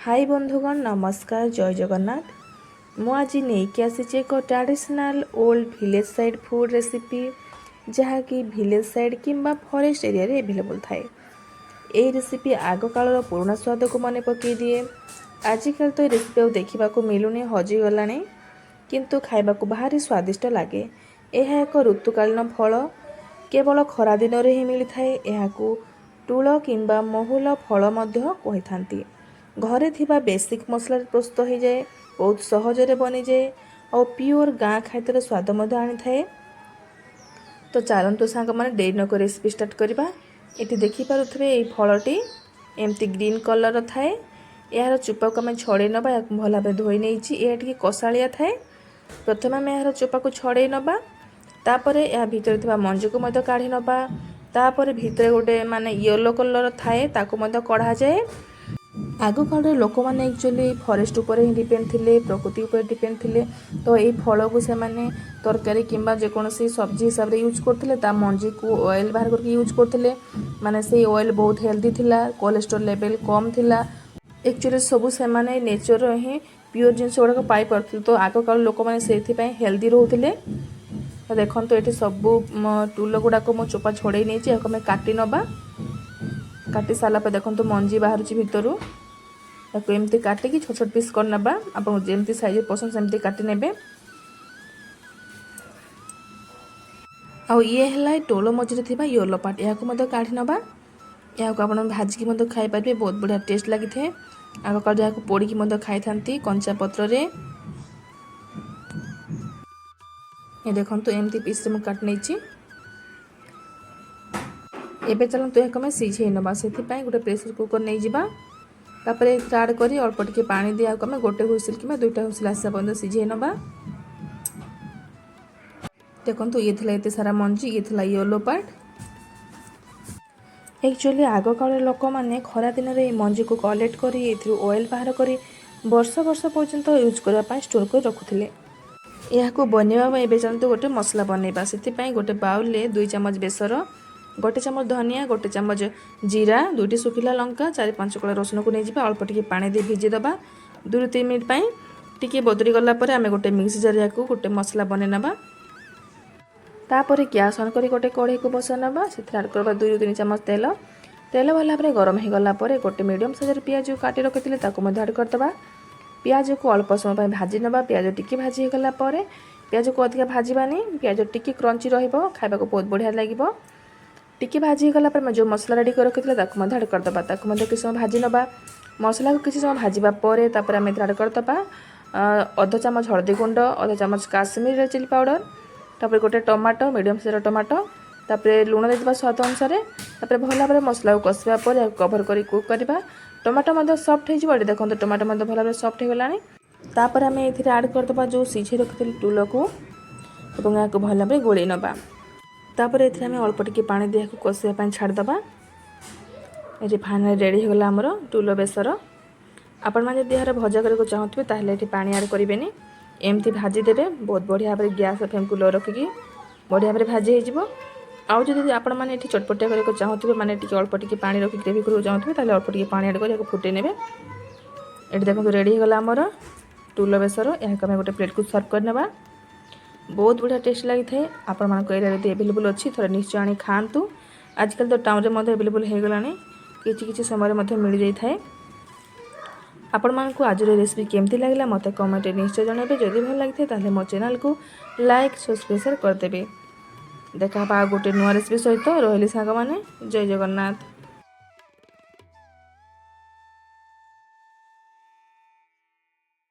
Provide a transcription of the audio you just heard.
हाय बंधुगण नमस्कार जय जगन्नाथ मु आज नहीं आसी एक traditional old village side food recipe जहाँकि विलेज साइड किंबा फॉरेस्ट एरिया रे अवेलेबल थाए। यही रेसिपी आग कालर पुराना स्वाद को मन पकई दिए। आजिकल तो रेसिपी देखा मिलूनी हजिगला किंतु खाइबा भारी स्वादिष्ट लगे। यह एक ऋतुकालीन फल केवल खरा दिन में ही मिलता है। यह टूल किंबा महुल फल कही था। घरे थिबा बेसिक मसला प्रस्तुत हो जाए, बहुत सहजरे बनी जाए और प्योर गाँ खाद्यर स्वाद आनी थाए। तो चलतु सांग मैंने डेरी नक रेसिपी स्टार्ट करवा। ये देखिपे ये फलटी एमती ग्रीन कलर थाए। यार चोपा को आम छड़े नवा या भल भाव धोई नहीं। यह टी कषाया थाए। प्रथम आम यार चोपा को छड़े नवा, तापर या भितर थिबा मंजी को मध्य काढ़ी नवा। तापर भितर गोटे माने येलो कलर थाए ताको मध्य कढ़ा जाए। आग काल लोक मैंने एक्चुअली फॉरेस्ट उपर ही डिपेंड थिले, प्रकृति उपर डिपेंड थिले। तो ये फल को से माने तरकारी किंबा जेकोसी सब्जी हिसाब से यूज करते मंजी को ऑयल बाहर करके यूज करते। माने से ऑयल बहुत हेल्दी थिला, कोलेस्ट्रोल लेवल कम थिला। एक्चुअली सबू से माने नेचर ही प्योर जिनस गुड़ाक पाई पाते। तो आग काल लोक मैंने से हेल्दी रोते। तो देखो तो ये सबू टूल गुड़ाक मो चोपा छड़े नहीं आम काटी नवा। काटी सारापर देखो तो मंजी बाहर भितर एमती काटिकी छोट छोट पीस करना। आप जमती साइज पसंद सेमती काटी नेबे। ये है टोल मझे थी येलो पार्ट या काढ़ी नवा। या आप भाजिकी खाई पारे, बहुत बढ़िया टेस्ट लगी थे। आग काल जहाँ पोड़ी खाई था कंचा पत्र रे। ये देखो तो एमती पीस मुझे काट नहीं। एबे चलते यहाँ सीझे नवा। से गोटे प्रेसर कुकर नहीं जावा। तापर आड कर अल्प टिके पानी दिया आम गोटे हुइसिल कि दुईटा हुइसिल आसा पर्यटन सीझे नवा। देखो ये थी एत सारा मंजी, ये थी येलो पार्ट। एक्चुअली आग काल लोक मैंने खरा दिन में मंजी को कलेक्ट कर ऑयल बाहर कर वर्ष वर्ष पर्यंत यूज करने स्टोर कर रखुले। यहाँ बनवा ए चलते गोटे मसला बनवा। से गोटे बाउल 2 चामच बेसर, गोटे चामच धनिया, गोटे चामच जीरा, 2टी सुखिला लंका, 4-5 कड़ा रसुण को नहीं अल्प टिके पानी दे भिजेदबा 2-3 मिनट टिके बदरी गलापर आम गोटे मिक्स जार या गोटे मसला बने नवा। तापर गैस ऑन कर गोटे कढ़ई को बसा नवा। से आड करवा 2-3 चामच तेल। तेल भला भाव गरम हो गलापर गोटे मीडियम साइजर पियाज काटी रखी आड करदे। पियाज को अल्प समय भाजी नवा। पियाज टिके भाजी गलापर पियाज को अधिक भाजबानी, पियाज टिके क्रंची रहिबो, खाइबा को बहुत बढ़िया लगिबो। टिके भाजी गला पर जो मसला रेडी कर रखी आड करदे। किसी समय भाजी नवा। मसला को किसी समय भाजवा पर आम आड करदे अध चामच हल्दी गुंड, अध चामच काश्मीर चिली पाउडर, तापर गोटे टमाटो मीडियम साइजर टमाटो, तापर लुण देवा स्वाद अनुसार। तापर भल भाव मसला को कषा पर कभर कर कुक करवा। टमाटो सफ्ट हो देखो टमाटो भल भाव सफ्ट हो गलानी। तापर आम ये आड करदे जो सीझे रखी टूल को भल भाव गोले नवा। तापर ये अल्प टिके पानी दिया कषापी छाड़दे। ये फाइनल रेडी होगा आमर टूल बेसर। आपण मैंने यार भजा करके चाहूबे ताहले ये पानी आड करेंगे। एमती भाजीदेवे बहुत बढ़िया भाव गैस फ्लेम को लो रखिकी बढ़िया भाव भाजी हो। आउ जब आपण मैंने चटपटिया करके चाहूबे माने अल्प टिके पानी रखी ग्रेवी करके चाहूबे ताहले अल्प टिके पानी आड कर फुटे ने। ये देखो रेडी होगा आमर टूल बेसर। यहाँ आम गोटे प्लेट को सर्व करने। बहुत बढ़िया टेस्ट लगी थाए। आपण एरिया यदि एवेलेबल अच्छी थोड़ा निश्चय आनी खातु। आजकल तो टाउन में एवेलेबल हो गला कि समय मिल जाए। आपण मानक आज रेसिपी केमती लगला मत कमेंट निश्चय जनइबे। जदि भल लगी ताहले मो चैनल को लाइक सब्सक्राइब करदेवे। देखा गोटे नुआ रेसिपी सहित रही सांग माने। जय जगन्नाथ।